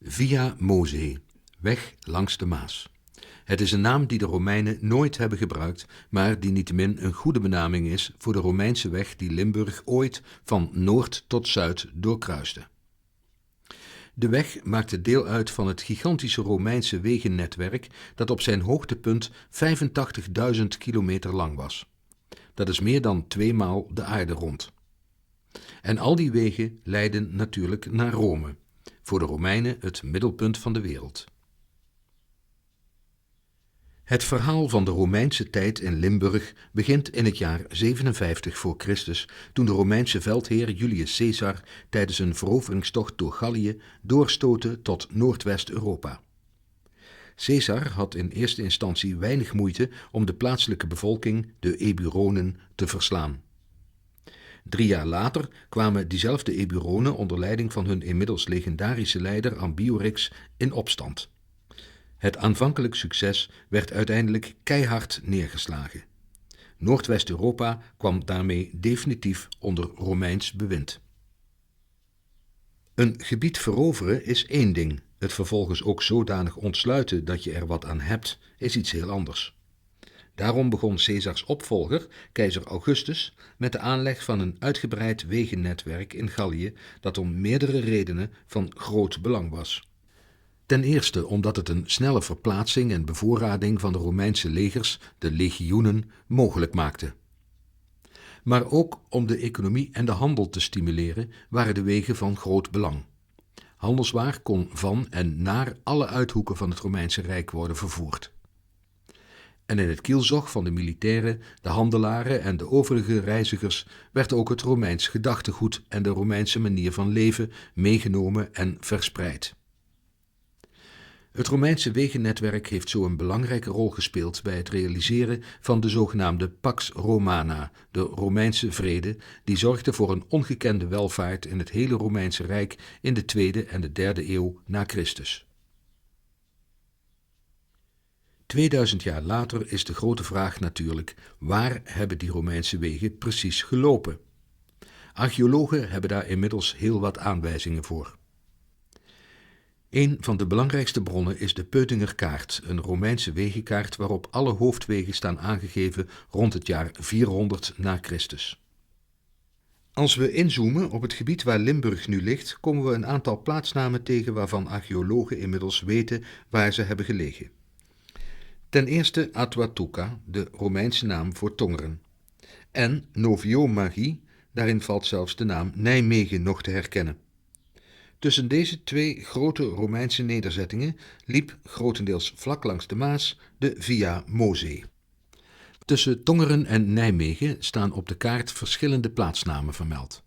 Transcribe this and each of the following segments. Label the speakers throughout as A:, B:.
A: Via Mosee, weg langs de Maas. Het is een naam die de Romeinen nooit hebben gebruikt, maar die niettemin een goede benaming is voor de Romeinse weg die Limburg ooit van noord tot zuid doorkruiste. De weg maakte deel uit van het gigantische Romeinse wegennetwerk dat op zijn hoogtepunt 85.000 kilometer lang was. Dat is meer dan 2 maal de aarde rond. En al die wegen leidden natuurlijk naar Rome, voor de Romeinen het middelpunt van de wereld. Het verhaal van de Romeinse tijd in Limburg begint in het jaar 57 voor Christus, toen de Romeinse veldheer Julius Caesar tijdens een veroveringstocht door Gallië doorstootte tot Noordwest-Europa. Caesar had in eerste instantie weinig moeite om de plaatselijke bevolking, de Eburonen, te verslaan. 3 jaar later kwamen diezelfde Eburonen onder leiding van hun inmiddels legendarische leider Ambiorix in opstand. Het aanvankelijk succes werd uiteindelijk keihard neergeslagen. Noordwest-Europa kwam daarmee definitief onder Romeins bewind. Een gebied veroveren is één ding, het vervolgens ook zodanig ontsluiten dat je er wat aan hebt, is iets heel anders. Daarom begon Caesars opvolger, keizer Augustus, met de aanleg van een uitgebreid wegennetwerk in Gallië dat om meerdere redenen van groot belang was. Ten eerste omdat het een snelle verplaatsing en bevoorrading van de Romeinse legers, de legioenen, mogelijk maakte. Maar ook om de economie en de handel te stimuleren waren de wegen van groot belang. Handelswaar kon van en naar alle uithoeken van het Romeinse Rijk worden vervoerd. En in het kielzog van de militairen, de handelaren en de overige reizigers werd ook het Romeins gedachtegoed en de Romeinse manier van leven meegenomen en verspreid. Het Romeinse wegennetwerk heeft zo een belangrijke rol gespeeld bij het realiseren van de zogenaamde Pax Romana, de Romeinse vrede, die zorgde voor een ongekende welvaart in het hele Romeinse Rijk in de 2e en de 3e eeuw na Christus. 2000 jaar later is de grote vraag natuurlijk, waar hebben die Romeinse wegen precies gelopen? Archeologen hebben daar inmiddels heel wat aanwijzingen voor. Een van de belangrijkste bronnen is de Peutinger kaart, een Romeinse wegenkaart waarop alle hoofdwegen staan aangegeven rond het jaar 400 na Christus. Als we inzoomen op het gebied waar Limburg nu ligt, komen we een aantal plaatsnamen tegen waarvan archeologen inmiddels weten waar ze hebben gelegen. Ten eerste Atuatuca, de Romeinse naam voor Tongeren. En Noviomagie, daarin valt zelfs de naam Nijmegen nog te herkennen. Tussen deze 2 grote Romeinse nederzettingen liep, grotendeels vlak langs de Maas, de Via Mosee. Tussen Tongeren en Nijmegen staan op de kaart verschillende plaatsnamen vermeld.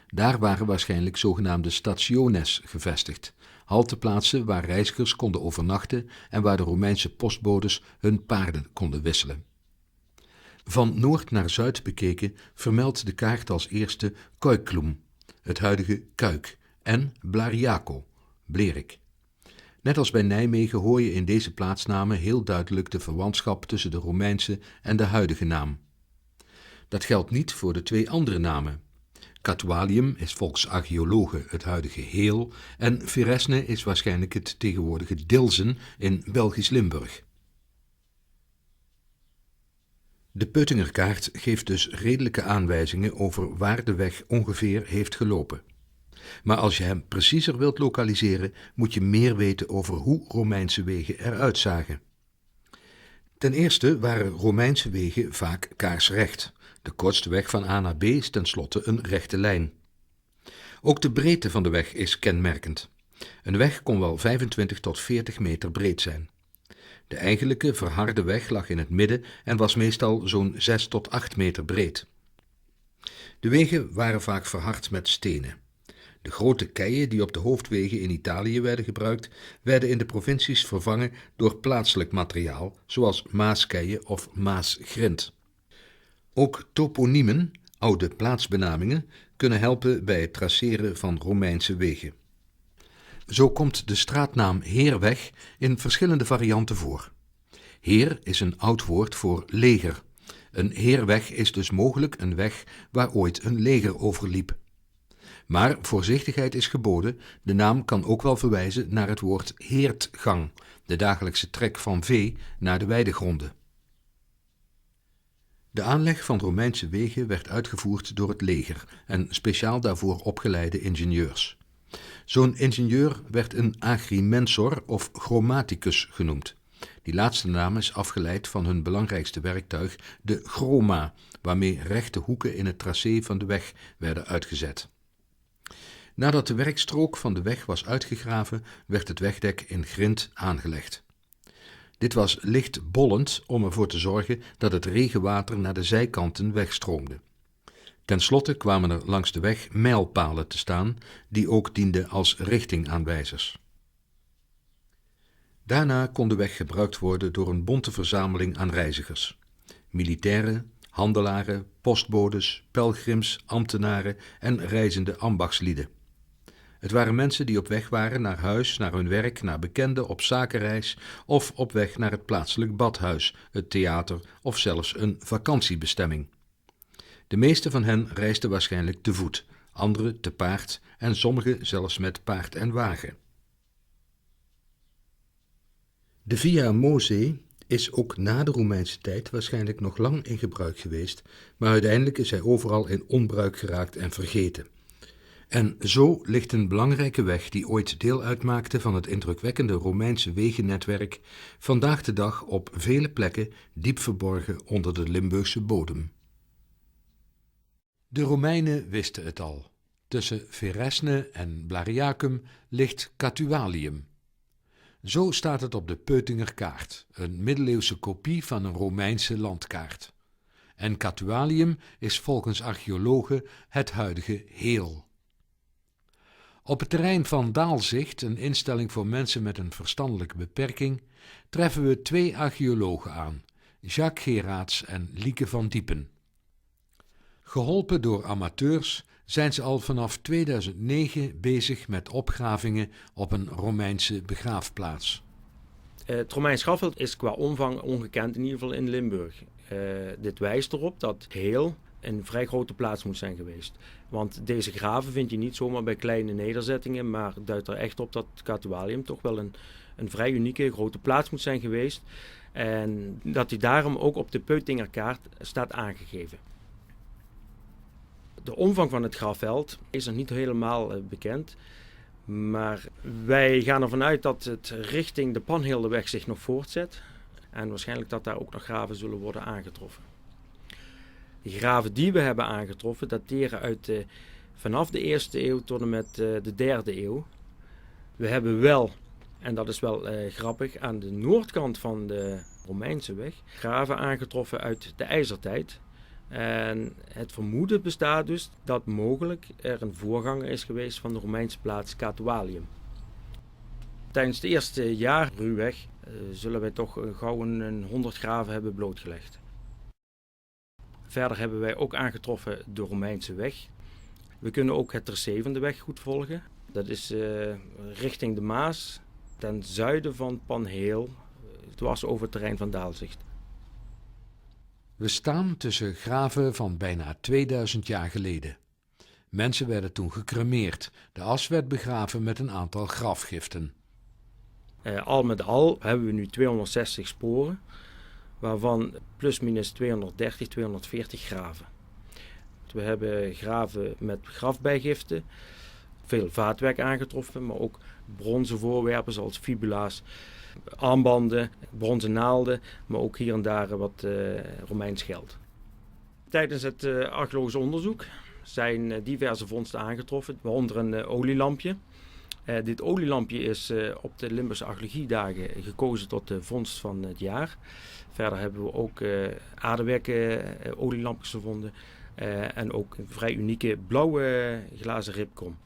A: Daar waren waarschijnlijk zogenaamde stationes gevestigd, halteplaatsen waar reizigers konden overnachten en waar de Romeinse postbodes hun paarden konden wisselen. Van noord naar zuid bekeken vermeldt de kaart als eerste Caeclum, het huidige Cuijk, en Blariaco, Blerik. Net als bij Nijmegen hoor je in deze plaatsnamen heel duidelijk de verwantschap tussen de Romeinse en de huidige naam. Dat geldt niet voor de 2 andere namen. Catualium is volgens archeologen het huidige Heel en Veresne is waarschijnlijk het tegenwoordige Dilsen in Belgisch Limburg. De Peutingerkaart geeft dus redelijke aanwijzingen over waar de weg ongeveer heeft gelopen. Maar als je hem preciezer wilt lokaliseren, moet je meer weten over hoe Romeinse wegen eruit zagen. Ten eerste waren Romeinse wegen vaak kaarsrecht. De kortste weg van A naar B is tenslotte een rechte lijn. Ook de breedte van de weg is kenmerkend. Een weg kon wel 25 tot 40 meter breed zijn. De eigenlijke verharde weg lag in het midden en was meestal zo'n 6 tot 8 meter breed. De wegen waren vaak verhard met stenen. De grote keien die op de hoofdwegen in Italië werden gebruikt, werden in de provincies vervangen door plaatselijk materiaal, zoals maaskeien of maasgrind. Ook toponiemen, oude plaatsbenamingen, kunnen helpen bij het traceren van Romeinse wegen. Zo komt de straatnaam Heerweg in verschillende varianten voor. Heer is een oud woord voor leger. Een heerweg is dus mogelijk een weg waar ooit een leger over liep. Maar voorzichtigheid is geboden, de naam kan ook wel verwijzen naar het woord heerdgang, de dagelijkse trek van vee naar de weidegronden. De aanleg van Romeinse wegen werd uitgevoerd door het leger en speciaal daarvoor opgeleide ingenieurs. Zo'n ingenieur werd een agrimensor of grammaticus genoemd. Die laatste naam is afgeleid van hun belangrijkste werktuig, de chroma, waarmee rechte hoeken in het tracé van de weg werden uitgezet. Nadat de werkstrook van de weg was uitgegraven, werd het wegdek in grind aangelegd. Dit was licht bollend om ervoor te zorgen dat het regenwater naar de zijkanten wegstroomde. Ten slotte kwamen er langs de weg mijlpalen te staan, die ook dienden als richtingaanwijzers. Daarna kon de weg gebruikt worden door een bonte verzameling aan reizigers. Militairen, handelaren, postbodes, pelgrims, ambtenaren en reizende ambachtslieden. Het waren mensen die op weg waren naar huis, naar hun werk, naar bekenden, op zakenreis of op weg naar het plaatselijk badhuis, het theater of zelfs een vakantiebestemming. De meeste van hen reisden waarschijnlijk te voet, anderen te paard en sommigen zelfs met paard en wagen. De Via Mosee is ook na de Romeinse tijd waarschijnlijk nog lang in gebruik geweest, maar uiteindelijk is hij overal in onbruik geraakt en vergeten. En zo ligt een belangrijke weg die ooit deel uitmaakte van het indrukwekkende Romeinse wegennetwerk vandaag de dag op vele plekken diep verborgen onder de Limburgse bodem. De Romeinen wisten het al. Tussen Veresne en Blariacum ligt Catualium. Zo staat het op de Peutinger kaart, een middeleeuwse kopie van een Romeinse landkaart. En Catualium is volgens archeologen het huidige Heel. Op het terrein van Daalzicht, een instelling voor mensen met een verstandelijke beperking, treffen we 2 archeologen aan, Jacques Geraerts en Lieke van Diepen. Geholpen door amateurs zijn ze al vanaf 2009 bezig met opgravingen op een Romeinse begraafplaats.
B: Het Romeins grafveld is qua omvang ongekend, in ieder geval in Limburg. Dit wijst erop dat Heel een vrij grote plaats moet zijn geweest. Want deze graven vind je niet zomaar bij kleine nederzettingen, maar duidt er echt op dat Catualium toch wel een vrij unieke grote plaats moet zijn geweest. En dat die daarom ook op de Peutinger kaart staat aangegeven. De omvang van het grafveld is nog niet helemaal bekend. Maar wij gaan ervan uit dat het richting de Panhildeweg zich nog voortzet. En waarschijnlijk dat daar ook nog graven zullen worden aangetroffen. De graven die we hebben aangetroffen dateren uit vanaf de 1e eeuw tot en met de 3e eeuw. We hebben wel, en dat is wel grappig, aan de noordkant van de Romeinse weg graven aangetroffen uit de IJzertijd. En het vermoeden bestaat dus dat mogelijk er een voorganger is geweest van de Romeinse plaats Catualium. Tijdens het eerste jaar ruwweg zullen wij toch gauw een 100 graven hebben blootgelegd. Verder hebben wij ook aangetroffen de Romeinse weg. We kunnen ook het tracé van de weg goed volgen. Dat is richting de Maas, ten zuiden van Panheel, dwars over het terrein van Daalzicht.
A: We staan tussen graven van bijna 2000 jaar geleden. Mensen werden toen gecremeerd. De as werd begraven met een aantal grafgiften.
B: Al met al hebben we nu 260 sporen, waarvan plusminus 230, 240 graven. We hebben graven met grafbijgiften, veel vaatwerk aangetroffen, maar ook bronzen voorwerpen zoals fibula's, armbanden, bronzen naalden, maar ook hier en daar wat Romeins geld. Tijdens het archeologisch onderzoek zijn diverse vondsten aangetroffen, waaronder een olielampje. Dit olielampje is op de Limburgse archeologiedagen gekozen tot de vondst van het jaar. Verder hebben we ook aardewerken olielampjes gevonden en ook een vrij unieke blauwe glazen ribkom.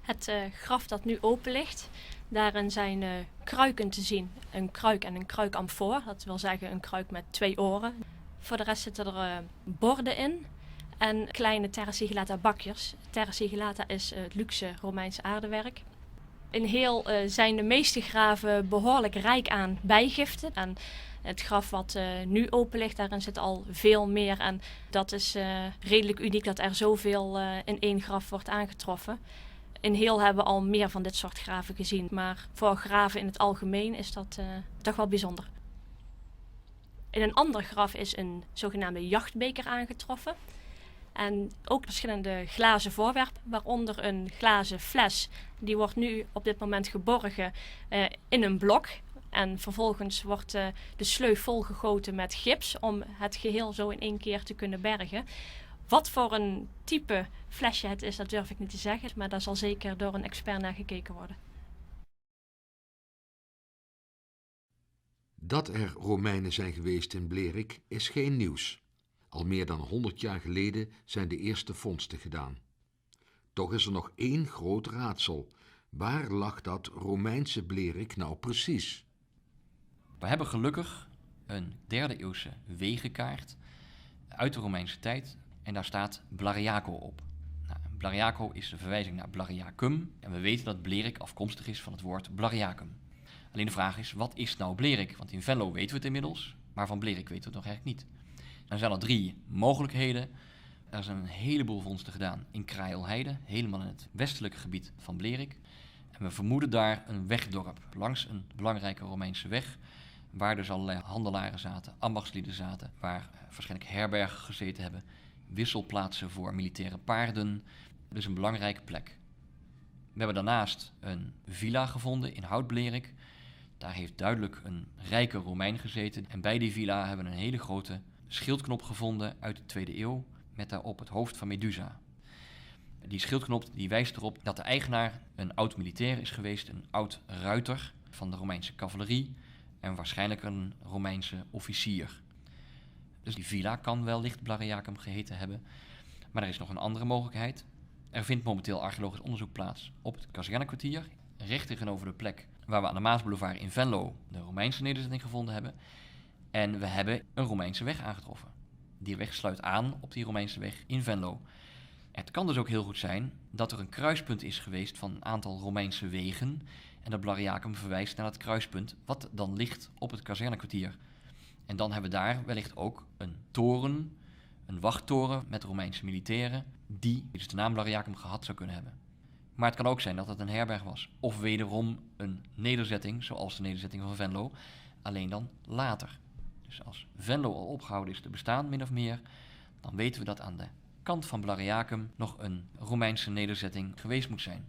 C: Het graf dat nu open ligt, daarin zijn kruiken te zien. Een kruik en een kruikamfoor, dat wil zeggen een kruik met 2 oren. Voor de rest zitten er borden in en kleine terra sigillata bakjes. Terra sigillata is het luxe Romeinse aardewerk. In Heel zijn de meeste graven behoorlijk rijk aan bijgiften. En Het graf wat nu open ligt, daarin zit al veel meer. En dat is redelijk uniek dat er zoveel in één graf wordt aangetroffen. In heel hebben we al meer van dit soort graven gezien. Maar voor graven in het algemeen is dat toch wel bijzonder. In een ander graf is een zogenaamde jachtbeker aangetroffen. En ook verschillende glazen voorwerpen, waaronder een glazen fles. Die wordt nu op dit moment geborgen in een blok. En vervolgens wordt de sleuf volgegoten met gips om het geheel zo in één keer te kunnen bergen. Wat voor een type flesje het is, dat durf ik niet te zeggen. Maar daar zal zeker door een expert naar gekeken worden.
A: Dat er Romeinen zijn geweest in Blerik is geen nieuws. Al meer dan 100 jaar geleden zijn de eerste vondsten gedaan. Toch is er nog één groot raadsel. Waar lag dat Romeinse Blerik nou precies?
D: We hebben gelukkig een 3e eeuwse wegenkaart uit de Romeinse tijd en daar staat Blariaco op. Blariaco is een verwijzing naar Blariacum en we weten dat Blerik afkomstig is van het woord Blariacum. Alleen de vraag is, wat is nou Blerik? Want in Venlo weten we het inmiddels, maar van Blerik weten we het nog eigenlijk niet. Dan zijn er 3 mogelijkheden. Er zijn een heleboel vondsten gedaan in Kraaielheide, helemaal in het westelijke gebied van Blerik. En we vermoeden daar een wegdorp, langs een belangrijke Romeinse weg, waar dus allerlei handelaren zaten, ambachtslieden zaten, waar waarschijnlijk herbergen gezeten hebben, wisselplaatsen voor militaire paarden. Dus een belangrijke plek. We hebben daarnaast een villa gevonden in Hout-Blerik. Daar heeft duidelijk een rijke Romein gezeten. En bij die villa hebben we een hele grote schildknop gevonden uit de 2e eeuw, met daarop het hoofd van Medusa. Die schildknop die wijst erop dat de eigenaar een oud militair is geweest, een oud ruiter van de Romeinse cavalerie en waarschijnlijk een Romeinse officier. Dus die villa kan wellicht Blariacum geheten hebben. Maar er is nog een andere mogelijkheid. Er vindt momenteel archeologisch onderzoek plaats op het kazernekwartier, recht tegenover de plek waar we aan de Maasboulevard in Venlo de Romeinse nederzetting gevonden hebben. En we hebben een Romeinse weg aangetroffen. Die weg sluit aan op die Romeinse weg in Venlo. Het kan dus ook heel goed zijn dat er een kruispunt is geweest van een aantal Romeinse wegen en dat Blariacum verwijst naar het kruispunt wat dan ligt op het kazernekwartier. En dan hebben we daar wellicht ook een toren, een wachttoren met Romeinse militairen die dus de naam Blariacum gehad zou kunnen hebben. Maar het kan ook zijn dat het een herberg was. Of wederom een nederzetting, zoals de nederzetting van Venlo, alleen dan later. Dus als Venlo al opgehouden is te bestaan, min of meer, dan weten we dat aan de kant van Blariacum nog een Romeinse nederzetting geweest moet zijn.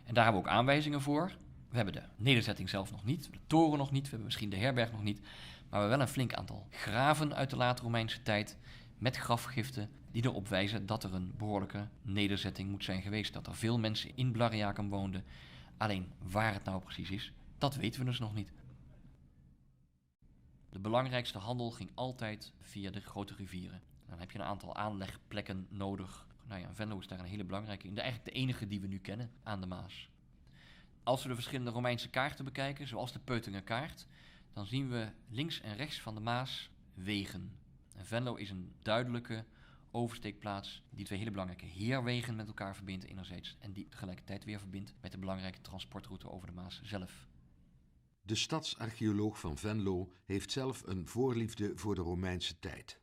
D: En daar hebben we ook aanwijzingen voor. We hebben de nederzetting zelf nog niet, de toren nog niet, we hebben misschien de herberg nog niet, maar we hebben wel een flink aantal graven uit de late Romeinse tijd met grafgiften die erop wijzen dat er een behoorlijke nederzetting moet zijn geweest. Dat er veel mensen in Blariacum woonden. Alleen waar het nou precies is, dat weten we dus nog niet. De belangrijkste handel ging altijd via de grote rivieren. Dan heb je een aantal aanlegplekken nodig. Nou ja, Venlo is daar een hele belangrijke in. Eigenlijk de enige die we nu kennen aan de Maas. Als we de verschillende Romeinse kaarten bekijken, zoals de Peutinger kaart, dan zien we links en rechts van de Maas wegen. En Venlo is een duidelijke oversteekplaats die 2 hele belangrijke heerwegen met elkaar verbindt enerzijds en die tegelijkertijd weer verbindt met de belangrijke transportroute over de Maas zelf.
A: De stadsarcheoloog van Venlo heeft zelf een voorliefde voor de Romeinse tijd.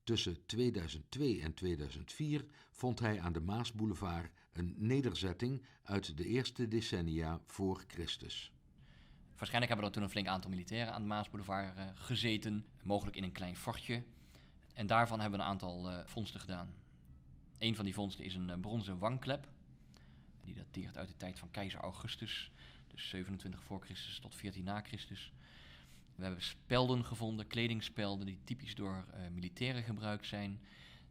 A: Tussen 2002 en 2004 vond hij aan de Maasboulevard een nederzetting uit de eerste decennia voor Christus.
D: Waarschijnlijk hebben er toen een flink aantal militairen aan de Maasboulevard gezeten, mogelijk in een klein fortje. En daarvan hebben we een aantal vondsten gedaan. Een van die vondsten is een bronzen wangklep. Die dateert uit de tijd van keizer Augustus, dus 27 voor Christus tot 14 na Christus. We hebben spelden gevonden, kledingspelden die typisch door militairen gebruikt zijn.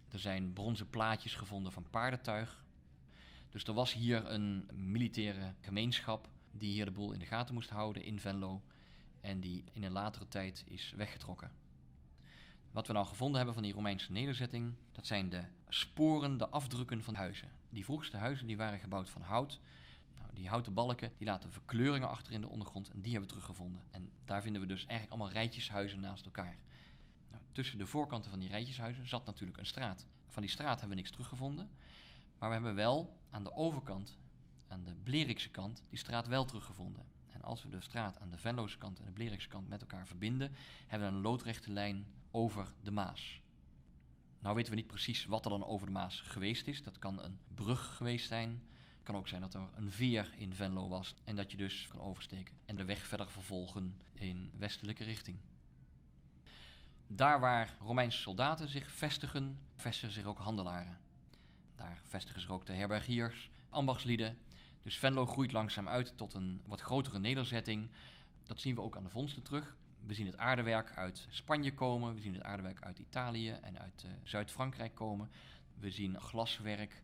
D: Er zijn bronzen plaatjes gevonden van paardentuig. Dus er was hier een militaire gemeenschap die hier de boel in de gaten moest houden in Venlo en die in een latere tijd is weggetrokken. Wat we nou gevonden hebben van die Romeinse nederzetting, dat zijn de sporen, de afdrukken van huizen. Die vroegste huizen die waren gebouwd van hout. Nou, die houten balken die laten verkleuringen achter in de ondergrond en die hebben we teruggevonden. En daar vinden we dus eigenlijk allemaal rijtjeshuizen naast elkaar. Nou, tussen de voorkanten van die rijtjeshuizen zat natuurlijk een straat. Van die straat hebben we niks teruggevonden, maar we hebben wel aan de overkant, aan de Blerikse kant, die straat wel teruggevonden. En als we de straat aan de Venlose kant en de Blerikse kant met elkaar verbinden, hebben we een loodrechte lijn over de Maas. Nou weten we niet precies wat er dan over de Maas geweest is. Dat kan een brug geweest zijn. Het kan ook zijn dat er een veer in Venlo was en dat je dus kan oversteken en de weg verder vervolgen in westelijke richting. Daar waar Romeinse soldaten zich vestigen, vestigen zich ook handelaren. Daar vestigen zich ook de herbergiers, ambachtslieden. Dus Venlo groeit langzaam uit tot een wat grotere nederzetting. Dat zien we ook aan de vondsten terug. We zien het aardewerk uit Spanje komen, we zien het aardewerk uit Italië en uit Zuid-Frankrijk komen. We zien glaswerk,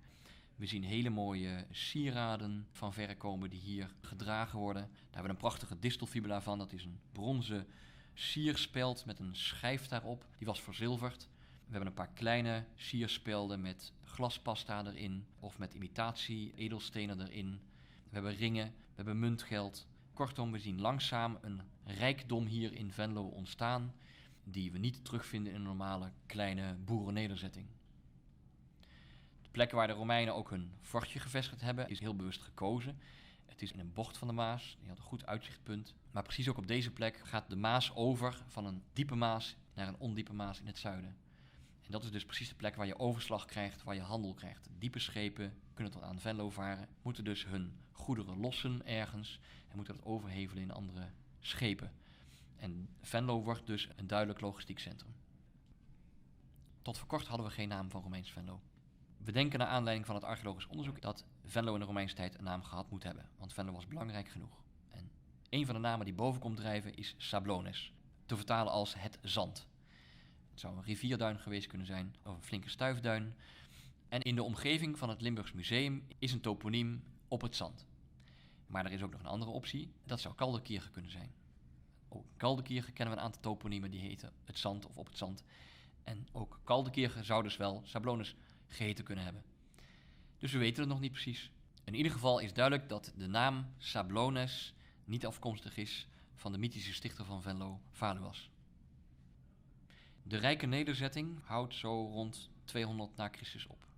D: we zien hele mooie sieraden van verre komen die hier gedragen worden. Daar hebben we een prachtige distelfibula van, dat is een bronzen sierspeld met een schijf daarop, die was verzilverd. We hebben een paar kleine sierspelden met glaspasta erin of met imitatie edelstenen erin. We hebben ringen, we hebben muntgeld. Kortom, we zien langzaam een rijkdom hier in Venlo ontstaan die we niet terugvinden in een normale kleine boerennederzetting. De plekken waar de Romeinen ook hun fortje gevestigd hebben is heel bewust gekozen. Het is in een bocht van de Maas, die had een goed uitzichtpunt. Maar precies ook op deze plek gaat de Maas over van een diepe Maas naar een ondiepe Maas in het zuiden. En dat is dus precies de plek waar je overslag krijgt, waar je handel krijgt. Diepe schepen kunnen tot aan Venlo varen, moeten dus hun goederen lossen ergens en moeten dat overhevelen in andere schepen. En Venlo wordt dus een duidelijk logistiek centrum. Tot voor kort hadden we geen naam van Romeins Venlo. We denken naar aanleiding van het archeologisch onderzoek dat Venlo in de Romeinse tijd een naam gehad moet hebben, want Venlo was belangrijk genoeg. En een van de namen die boven komt drijven is Sablones, te vertalen als het zand. Het zou een rivierduin geweest kunnen zijn, of een flinke stuifduin. En in de omgeving van het Limburgs Museum is een toponiem op het zand. Maar er is ook nog een andere optie, dat zou Kaldekirche kunnen zijn. Ook in Kaldekirche kennen we een aantal toponiemen die heten het zand of op het zand. En ook Kaldekirche zou dus wel Sablones geheten kunnen hebben. Dus we weten het nog niet precies. In ieder geval is duidelijk dat de naam Sablones niet afkomstig is van de mythische stichter van Venlo, Valuas. De rijke nederzetting houdt zo rond 200 na Christus op.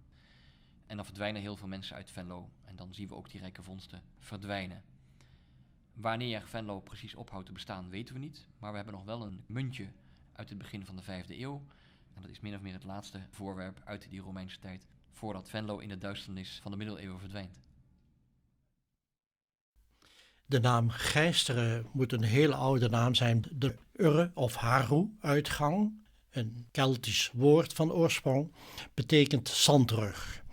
D: En dan verdwijnen heel veel mensen uit Venlo. En dan zien we ook die rijke vondsten verdwijnen. Wanneer Venlo precies ophoudt te bestaan weten we niet. Maar we hebben nog wel een muntje uit het begin van de 5e eeuw. En dat is min of meer het laatste voorwerp uit die Romeinse tijd, voordat Venlo in de duisternis van de middeleeuwen verdwijnt.
E: De naam Gijsteren moet een hele oude naam zijn. De Urre of Haru-uitgang, een Keltisch woord van oorsprong, betekent zandrug.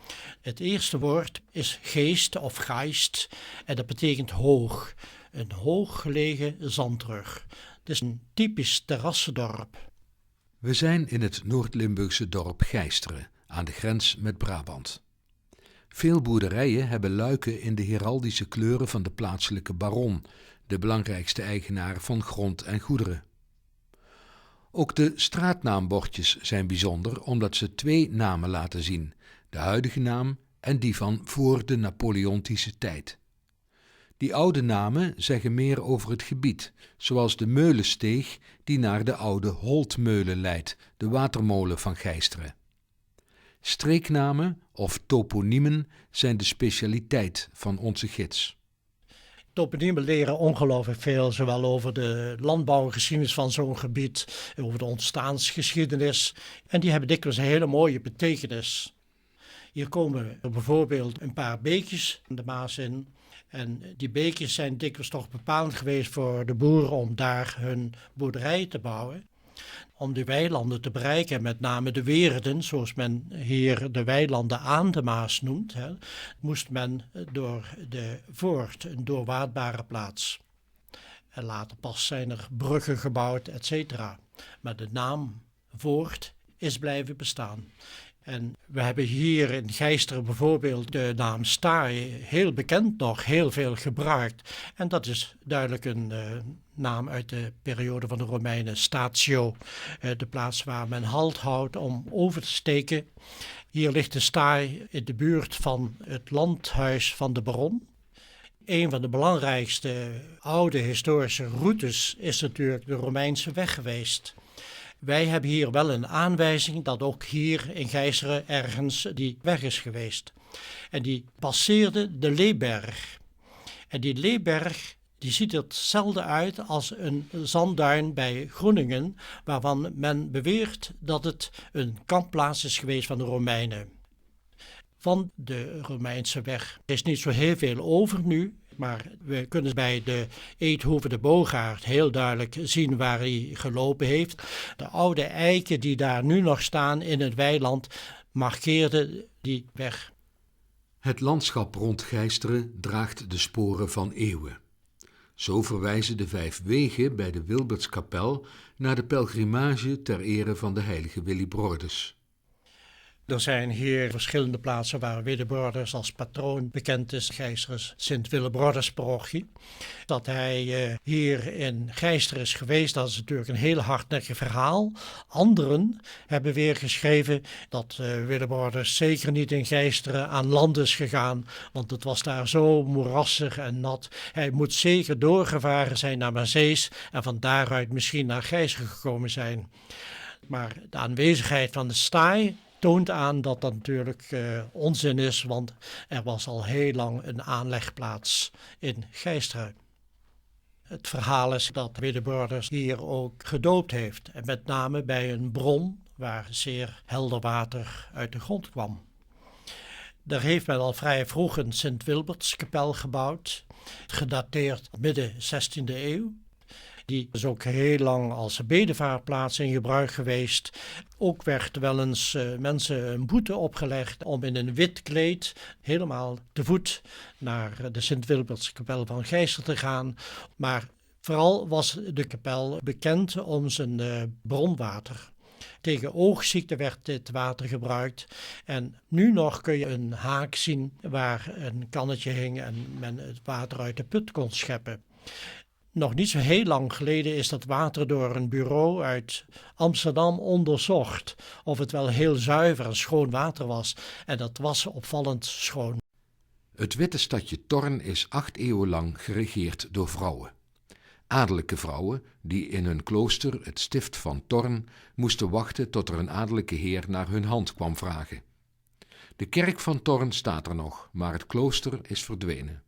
E: Het eerste woord is geest of geist en dat betekent hoog. Een hooggelegen zandrug. Het is een typisch terrassendorp.
A: We zijn in het Noord-Limburgse dorp Gijsteren, aan de grens met Brabant. Veel boerderijen hebben luiken in de heraldische kleuren van de plaatselijke baron, de belangrijkste eigenaar van grond en goederen. Ook de straatnaambordjes zijn bijzonder omdat ze 2 namen laten zien, de huidige naam en die van voor de Napoleontische tijd. Die oude namen zeggen meer over het gebied, zoals de Meulensteeg die naar de oude Holtmeulen leidt, de watermolen van Gijsteren. Streeknamen of toponiemen zijn de specialiteit van onze gids.
E: Toponiemen leren ongelooflijk veel, zowel over de landbouwgeschiedenis van zo'n gebied, over de ontstaansgeschiedenis. En die hebben dikwijls een hele mooie betekenis. Hier komen er bijvoorbeeld een paar beekjes de Maas in. En die beekjes zijn dikwijls toch bepalend geweest voor de boeren om daar hun boerderij te bouwen. Om de weilanden te bereiken, met name de weerden, zoals men hier de weilanden aan de Maas noemt, moest men door de Voort, een doorwaadbare plaats. En later pas zijn er bruggen gebouwd, etc. Maar de naam Voort is blijven bestaan. En we hebben hier in Gijsteren bijvoorbeeld de naam Staai, heel bekend nog, heel veel gebruikt. En dat is duidelijk een naam uit de periode van de Romeinen, Statio, de plaats waar men halt houdt om over te steken. Hier ligt de Staai in de buurt van het landhuis van de baron. Een van de belangrijkste oude historische routes is natuurlijk de Romeinse weg geweest. Wij hebben hier wel een aanwijzing dat ook hier in Gijsteren ergens die weg is geweest. En die passeerde de Leeberg. En die Leeberg Die ziet er hetzelfde uit als een zandduin bij Groeningen, waarvan men beweert dat het een kampplaats is geweest van de Romeinen. Van de Romeinse weg is niet zo heel veel over nu, maar we kunnen bij de Eethoven de Boogaard heel duidelijk zien waar hij gelopen heeft. De oude eiken die daar nu nog staan in het weiland markeerden die weg.
A: Het landschap rond Gijsteren draagt de sporen van eeuwen. Zo verwijzen de 5 wegen bij de Wilbertskapel naar de pelgrimage ter ere van de heilige Willibrordus.
E: Er zijn hier verschillende plaatsen waar Willibrordus als patroon bekend is. Gijsteren Sint-Willibrordus parochie. Dat hij hier in Gijsteren is geweest, dat is natuurlijk een heel hardnekkig verhaal. Anderen hebben weer geschreven dat Willibrordus zeker niet in Gijsteren aan land is gegaan, want het was daar zo moerassig en nat. Hij moet zeker doorgevaren zijn naar Mazees en van daaruit misschien naar Gijsteren gekomen zijn. Maar de aanwezigheid van de staai toont aan dat dat natuurlijk onzin is, want er was al heel lang een aanlegplaats in Gijsteren. Het verhaal is dat Willibrordus hier ook gedoopt heeft, en met name bij een bron waar zeer helder water uit de grond kwam. Daar heeft men al vrij vroeg een Sint-Wilbertskapel gebouwd, gedateerd midden 16e eeuw. Die is ook heel lang als bedevaartplaats in gebruik geweest. Ook werd wel eens mensen een boete opgelegd om in een wit kleed helemaal te voet naar de Sint-Wilbertskapel van Gijsteren te gaan. Maar vooral was de kapel bekend om zijn bronwater. Tegen oogziekte werd dit water gebruikt en nu nog kun je een haak zien waar een kannetje hing en men het water uit de put kon scheppen. Nog niet zo heel lang geleden is dat water door een bureau uit Amsterdam onderzocht of het wel heel zuiver en schoon water was. En dat was opvallend schoon.
A: Het witte stadje Thorn is 8 eeuwen lang geregeerd door vrouwen. Adellijke vrouwen die in hun klooster, het stift van Thorn, moesten wachten tot er een adellijke heer naar hun hand kwam vragen. De kerk van Thorn staat er nog, maar het klooster is verdwenen.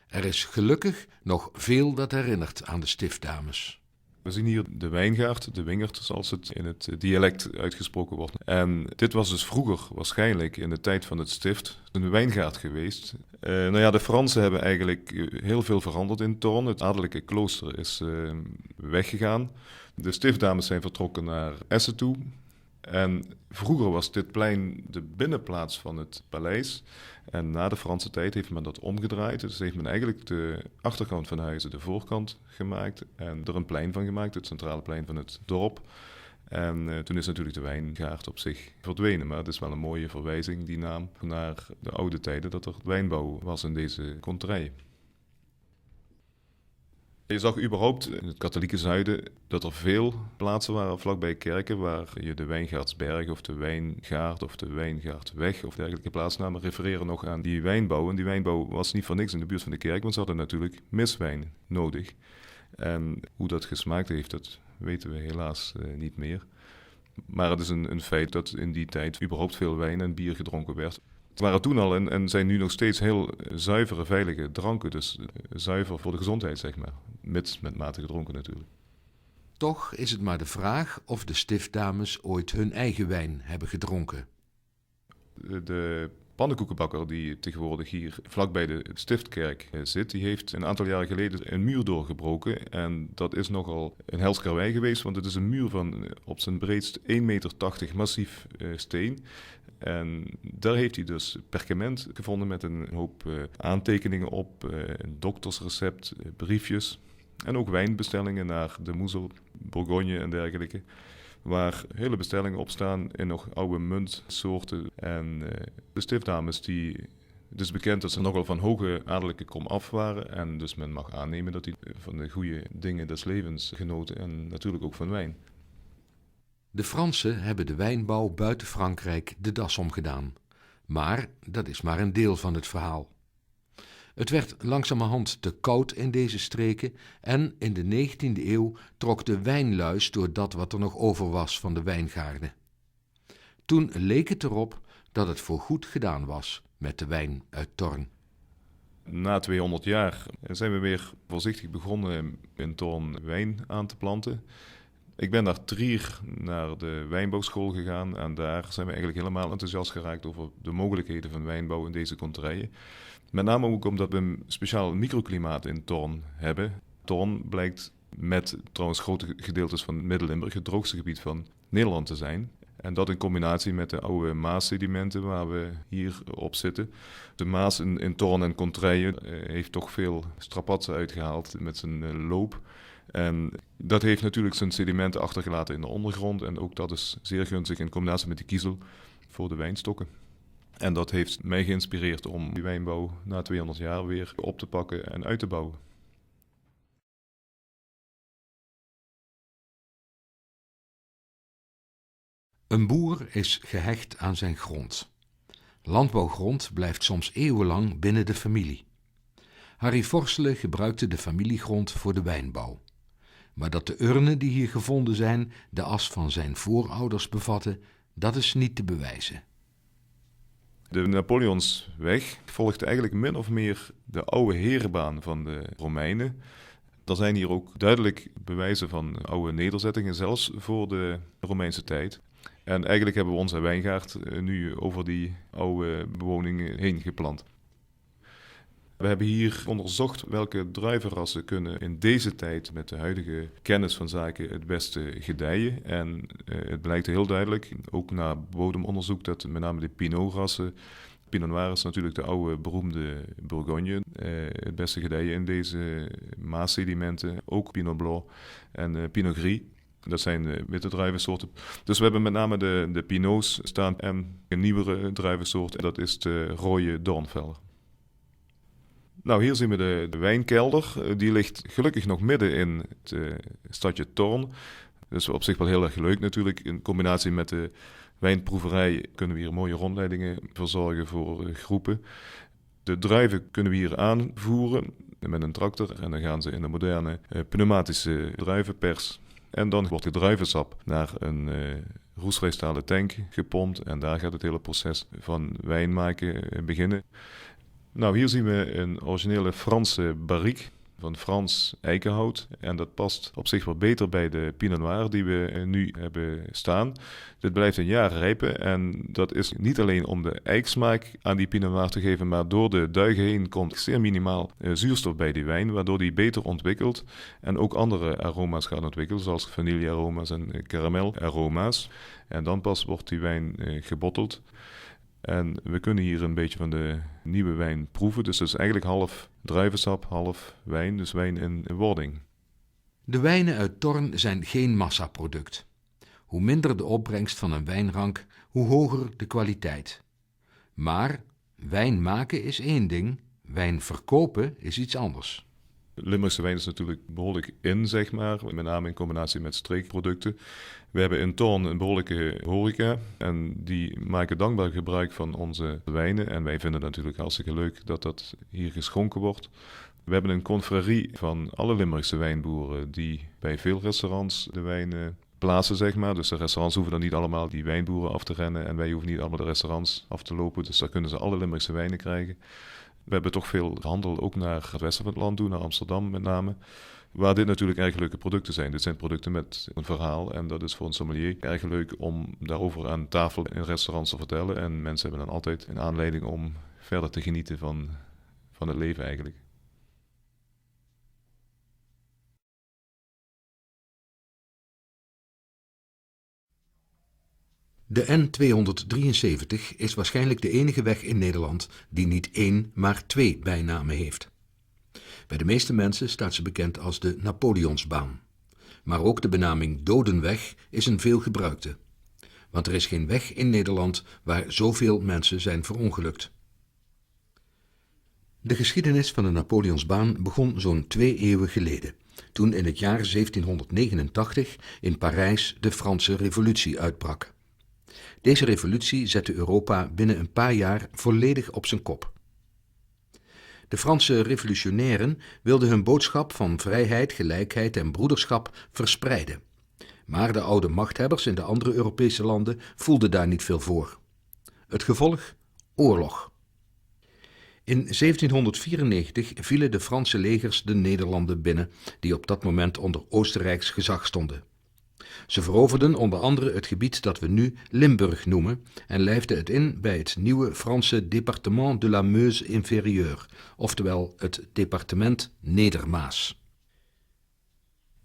A: Er is gelukkig nog veel dat herinnert aan de stiftdames.
F: We zien hier de wijngaard, de wingerd zoals het in het dialect uitgesproken wordt. En dit was dus vroeger waarschijnlijk in de tijd van het stift een wijngaard geweest. De Fransen hebben eigenlijk heel veel veranderd in Thorn. Het adellijke klooster is weggegaan. De stiftdames zijn vertrokken naar Essen toe. En vroeger was dit plein de binnenplaats van het paleis. En na de Franse tijd heeft men dat omgedraaid. Dus heeft men eigenlijk de achterkant van huizen de voorkant gemaakt. En er een plein van gemaakt, het centrale plein van het dorp. En toen is natuurlijk de wijngaard op zich verdwenen. Maar het is wel een mooie verwijzing, die naam, naar de oude tijden dat er wijnbouw was in deze konterij. Je zag überhaupt in het katholieke zuiden dat er veel plaatsen waren vlakbij kerken waar je de Wijngaardsberg of de Wijngaard of de Wijngaardweg of dergelijke plaatsnamen refereren nog aan die wijnbouw. En die wijnbouw was niet voor niks in de buurt van de kerk, want ze hadden natuurlijk miswijn nodig. En hoe dat gesmaakt heeft, dat weten we helaas niet meer. Maar het is een feit dat in die tijd überhaupt veel wijn en bier gedronken werd. Het waren toen al en zijn nu nog steeds heel zuivere, veilige dranken. Dus zuiver voor de gezondheid, zeg maar. Mits met mate gedronken natuurlijk.
A: Toch is het maar de vraag of de stiftdames ooit hun eigen wijn hebben gedronken.
F: De pannenkoekenbakker die tegenwoordig hier vlakbij de stiftkerk zit, die heeft een aantal jaren geleden een muur doorgebroken. En dat is nogal een hels karwei geweest, want het is een muur van op zijn breedst 1,80 meter massief steen. En daar heeft hij dus perkament gevonden met een hoop aantekeningen op, een doktersrecept, briefjes en ook wijnbestellingen naar de Moezel, Bourgogne en dergelijke, waar hele bestellingen op staan in nog oude muntsoorten. En de stiftdames, het is bekend dat ze nogal van hoge adellijke kom af waren en dus men mag aannemen dat die van de goede dingen des levens genoten en natuurlijk ook van wijn.
A: De Fransen hebben de wijnbouw buiten Frankrijk de das omgedaan. Maar dat is maar een deel van het verhaal. Het werd langzamerhand te koud in deze streken en in de 19e eeuw trok de wijnluis door dat wat er nog over was van de wijngaarden. Toen leek het erop dat het voorgoed gedaan was met de wijn uit Thorn.
F: Na 200 jaar zijn we weer voorzichtig begonnen in Thorn wijn aan te planten. Ik ben naar Trier, naar de wijnbouwschool gegaan en daar zijn we eigenlijk helemaal enthousiast geraakt over de mogelijkheden van wijnbouw in deze konterijen. Met name ook omdat we een speciaal microklimaat in Thorn hebben. Thorn blijkt met trouwens grote gedeeltes van Midden-Limburg het droogste gebied van Nederland te zijn. En dat in combinatie met de oude Maassedimenten waar we hier op zitten. De Maas in Thorn en Contraille heeft toch veel strapatsen uitgehaald met zijn loop. En dat heeft natuurlijk zijn sedimenten achtergelaten in de ondergrond. En ook dat is zeer gunstig in combinatie met de kiezel voor de wijnstokken. En dat heeft mij geïnspireerd om die wijnbouw na 200 jaar weer op te pakken en uit te bouwen.
A: Een boer is gehecht aan zijn grond. Landbouwgrond blijft soms eeuwenlang binnen de familie. Harry Vorselen gebruikte de familiegrond voor de wijnbouw. Maar dat de urnen die hier gevonden zijn de as van zijn voorouders bevatten, dat is niet te bewijzen.
F: De Napoleonsweg volgt eigenlijk min of meer de oude herenbaan van de Romeinen. Er zijn hier ook duidelijk bewijzen van oude nederzettingen, zelfs voor de Romeinse tijd. En eigenlijk hebben we onze wijngaard nu over die oude bewoningen heen geplant. We hebben hier onderzocht welke druivenrassen kunnen in deze tijd met de huidige kennis van zaken het beste gedijen. En het blijkt heel duidelijk, ook na bodemonderzoek, dat met name de Pinot-rassen, Pinot Noir is natuurlijk de oude beroemde Bourgogne, het beste gedijen in deze Maassedimenten, ook Pinot Blanc en Pinot Gris. Dat zijn witte druivensoorten. Dus we hebben met name de Pinots staan en een nieuwere druivensoort, dat is de rode Dornfelder. Nou, hier zien we de wijnkelder. Die ligt gelukkig nog midden in het stadje Thorn. Dat is op zich wel heel erg leuk natuurlijk. In combinatie met de wijnproeverij kunnen we hier mooie rondleidingen verzorgen voor groepen. De druiven kunnen we hier aanvoeren met een tractor. En dan gaan ze in de moderne pneumatische druivenpers. En dan wordt het druivensap naar een roestvrij stalen tank gepompt. En daar gaat het hele proces van wijn maken beginnen. Nou, hier zien we een originele Franse barrique van Frans eikenhout. En dat past op zich wel beter bij de Pinot Noir die we nu hebben staan. Dit blijft een jaar rijpen en dat is niet alleen om de eiksmaak aan die Pinot Noir te geven, maar door de duigen heen komt zeer minimaal zuurstof bij die wijn, waardoor die beter ontwikkelt en ook andere aroma's gaat ontwikkelen, zoals vanillearoma's en karamelaroma's. En dan pas wordt die wijn gebotteld. En we kunnen hier een beetje van de nieuwe wijn proeven. Dus het is eigenlijk half druivensap, half wijn, dus wijn in wording.
A: De wijnen uit Thorn zijn geen massaproduct. Hoe minder de opbrengst van een wijnrank, hoe hoger de kwaliteit. Maar wijn maken is één ding, wijn verkopen is iets anders.
F: Limburgse wijn is natuurlijk behoorlijk in, zeg maar, met name in combinatie met streekproducten. We hebben in Thorn een behoorlijke horeca en die maken dankbaar gebruik van onze wijnen. En wij vinden het natuurlijk hartstikke leuk dat dat hier geschonken wordt. We hebben een confrérie van alle Limburgse wijnboeren die bij veel restaurants de wijnen plaatsen, zeg maar. Dus de restaurants hoeven dan niet allemaal die wijnboeren af te rennen en wij hoeven niet allemaal de restaurants af te lopen. Dus daar kunnen ze alle Limburgse wijnen krijgen. We hebben toch veel handel ook naar het westen van het land toe, naar Amsterdam met name. Waar dit natuurlijk erg leuke producten zijn. Dit zijn producten met een verhaal en dat is voor een sommelier erg leuk om daarover aan tafel in restaurants te vertellen. En mensen hebben dan altijd een aanleiding om verder te genieten van het leven eigenlijk.
A: De N273 is waarschijnlijk de enige weg in Nederland die niet 1, maar 2 bijnamen heeft. Bij de meeste mensen staat ze bekend als de Napoleonsbaan. Maar ook de benaming Dodenweg is een veelgebruikte. Want er is geen weg in Nederland waar zoveel mensen zijn verongelukt. De geschiedenis van de Napoleonsbaan begon zo'n 2 eeuwen geleden, toen in het jaar 1789 in Parijs de Franse Revolutie uitbrak. Deze revolutie zette Europa binnen een paar jaar volledig op zijn kop. De Franse revolutionairen wilden hun boodschap van vrijheid, gelijkheid en broederschap verspreiden. Maar de oude machthebbers in de andere Europese landen voelden daar niet veel voor. Het gevolg? Oorlog. In 1794 vielen de Franse legers de Nederlanden binnen, die op dat moment onder Oostenrijks gezag stonden. Ze veroverden onder andere het gebied dat we nu Limburg noemen en lijfden het in bij het nieuwe Franse Département de la Meuse Inférieure, oftewel het departement Nedermaas.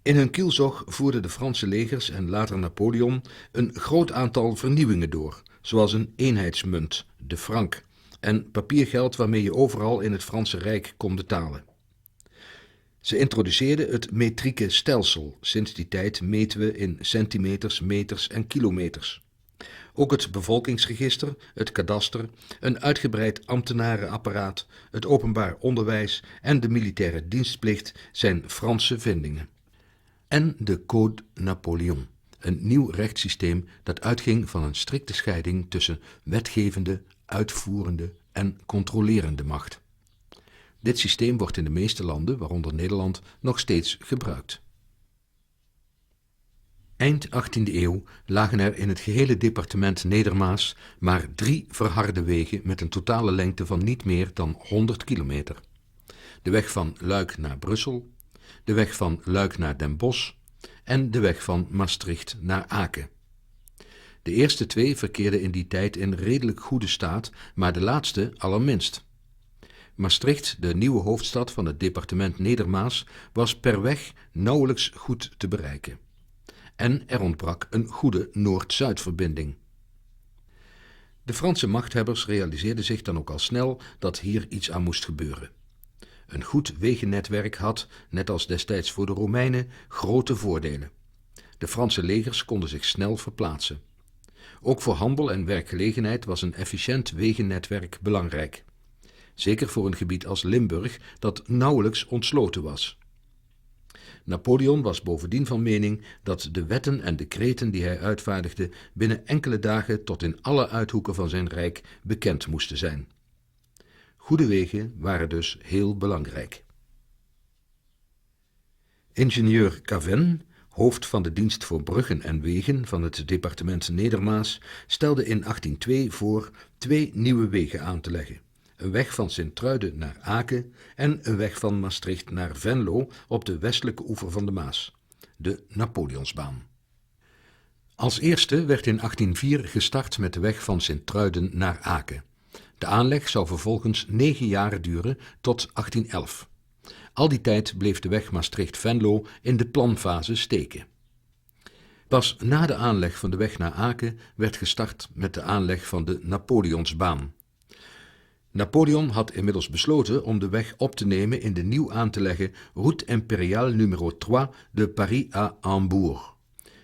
A: In hun kielzog voerden de Franse legers en later Napoleon een groot aantal vernieuwingen door, zoals een eenheidsmunt, de franc, en papiergeld waarmee je overal in het Franse Rijk kon betalen. Ze introduceerden het metrieke stelsel. Sinds die tijd meten we in centimeters, meters en kilometers. Ook het bevolkingsregister, het kadaster, een uitgebreid ambtenarenapparaat, het openbaar onderwijs en de militaire dienstplicht zijn Franse vindingen. En de Code Napoleon, een nieuw rechtssysteem dat uitging van een strikte scheiding tussen wetgevende, uitvoerende en controlerende macht. Dit systeem wordt in de meeste landen, waaronder Nederland, nog steeds gebruikt. Eind 18e eeuw lagen er in het gehele departement Nedermaas maar 3 verharde wegen met een totale lengte van niet meer dan 100 kilometer. De weg van Luik naar Brussel, de weg van Luik naar Den Bosch en de weg van Maastricht naar Aken. De eerste 2 verkeerden in die tijd in redelijk goede staat, maar de laatste allerminst. Maastricht, de nieuwe hoofdstad van het departement Nedermaas, was per weg nauwelijks goed te bereiken. En er ontbrak een goede Noord-Zuidverbinding. De Franse machthebbers realiseerden zich dan ook al snel dat hier iets aan moest gebeuren. Een goed wegennetwerk had, net als destijds voor de Romeinen, grote voordelen. De Franse legers konden zich snel verplaatsen. Ook voor handel en werkgelegenheid was een efficiënt wegennetwerk belangrijk. Zeker voor een gebied als Limburg dat nauwelijks ontsloten was. Napoleon was bovendien van mening dat de wetten en decreten die hij uitvaardigde binnen enkele dagen tot in alle uithoeken van zijn rijk bekend moesten zijn. Goede wegen waren dus heel belangrijk. Ingenieur Caven, hoofd van de dienst voor bruggen en wegen van het departement Nedermaas, stelde in 1802 voor 2 nieuwe wegen aan te leggen. Een weg van Sint-Truiden naar Aken en een weg van Maastricht naar Venlo op de westelijke oever van de Maas, de Napoleonsbaan. Als eerste werd in 1804 gestart met de weg van Sint-Truiden naar Aken. De aanleg zou vervolgens 9 jaar duren tot 1811. Al die tijd bleef de weg Maastricht-Venlo in de planfase steken. Pas na de aanleg van de weg naar Aken werd gestart met de aanleg van de Napoleonsbaan. Napoleon had inmiddels besloten om de weg op te nemen in de nieuw aan te leggen Route Impériale numero 3 de Paris à Hambourg.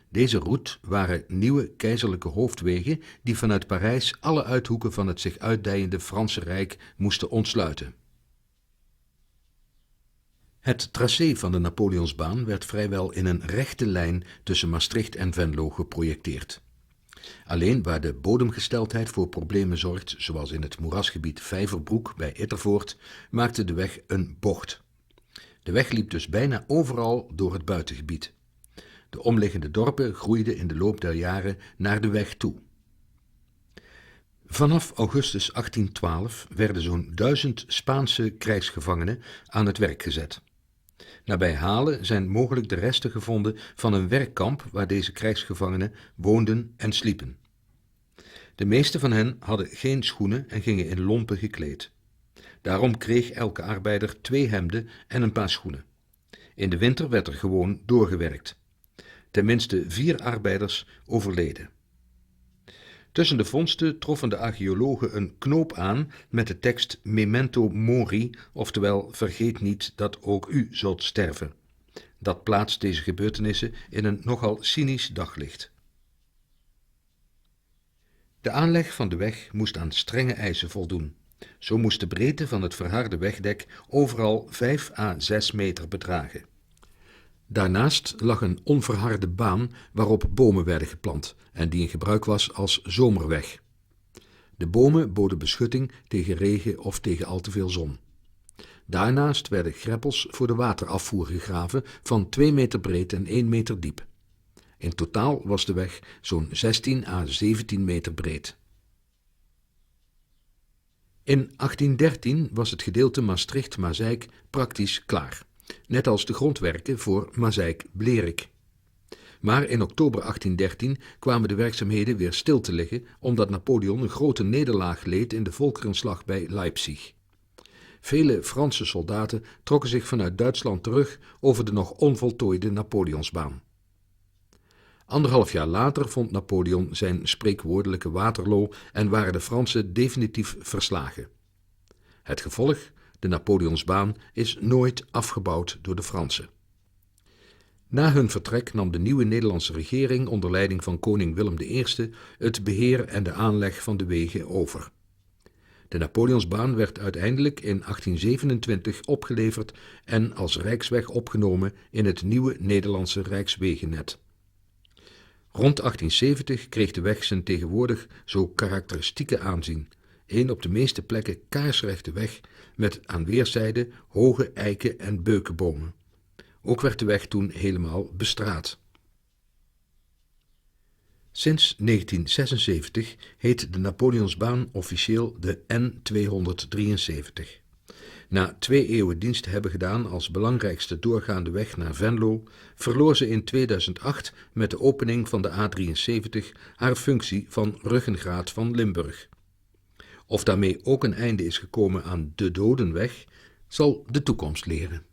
A: Deze route waren nieuwe keizerlijke hoofdwegen die vanuit Parijs alle uithoeken van het zich uitdijende Franse Rijk moesten ontsluiten. Het tracé van de Napoleonsbaan werd vrijwel in een rechte lijn tussen Maastricht en Venlo geprojecteerd. Alleen waar de bodemgesteldheid voor problemen zorgt, zoals in het moerasgebied Vijverbroek bij Ittervoort, maakte de weg een bocht. De weg liep dus bijna overal door het buitengebied. De omliggende dorpen groeiden in de loop der jaren naar de weg toe. Vanaf augustus 1812 werden zo'n 1000 Spaanse krijgsgevangenen aan het werk gezet. Nabij Halen zijn mogelijk de resten gevonden van een werkkamp waar deze krijgsgevangenen woonden en sliepen. De meeste van hen hadden geen schoenen en gingen in lompen gekleed. Daarom kreeg elke arbeider 2 hemden en een paar schoenen. In de winter werd er gewoon doorgewerkt. Tenminste 4 arbeiders overleden. Tussen de vondsten troffen de archeologen een knoop aan met de tekst Memento Mori, oftewel vergeet niet dat ook u zult sterven. Dat plaatst deze gebeurtenissen in een nogal cynisch daglicht. De aanleg van de weg moest aan strenge eisen voldoen. Zo moest de breedte van het verharde wegdek overal 5 à 6 meter bedragen. Daarnaast lag een onverharde baan waarop bomen werden geplant en die in gebruik was als zomerweg. De bomen boden beschutting tegen regen of tegen al te veel zon. Daarnaast werden greppels voor de waterafvoer gegraven van 2 meter breed en 1 meter diep. In totaal was de weg zo'n 16 à 17 meter breed. In 1813 was het gedeelte Maastricht-Mazeik praktisch klaar, net als de grondwerken voor Mazeik-Blerik. Maar in oktober 1813 kwamen de werkzaamheden weer stil te liggen, omdat Napoleon een grote nederlaag leed in de Volkerenslag bij Leipzig. Vele Franse soldaten trokken zich vanuit Duitsland terug over de nog onvoltooide Napoleonsbaan. 1,5 jaar later vond Napoleon zijn spreekwoordelijke Waterloo en waren de Fransen definitief verslagen. Het gevolg, de Napoleonsbaan, is nooit afgebouwd door de Fransen. Na hun vertrek nam de nieuwe Nederlandse regering onder leiding van koning Willem I het beheer en de aanleg van de wegen over. De Napoleonsbaan werd uiteindelijk in 1827 opgeleverd en als rijksweg opgenomen in het nieuwe Nederlandse rijkswegennet. Rond 1870 kreeg de weg zijn tegenwoordig zo karakteristieke aanzien. Een op de meeste plekken kaarsrechte weg met aan weerszijden hoge eiken- en beukenbomen. Ook werd de weg toen helemaal bestraat. Sinds 1976 heet de Napoleonsbaan officieel de N273. Na 2 eeuwen dienst te hebben gedaan als belangrijkste doorgaande weg naar Venlo, verloor ze in 2008 met de opening van de A73 haar functie van ruggengraat van Limburg. Of daarmee ook een einde is gekomen aan de Dodenweg, zal de toekomst leren.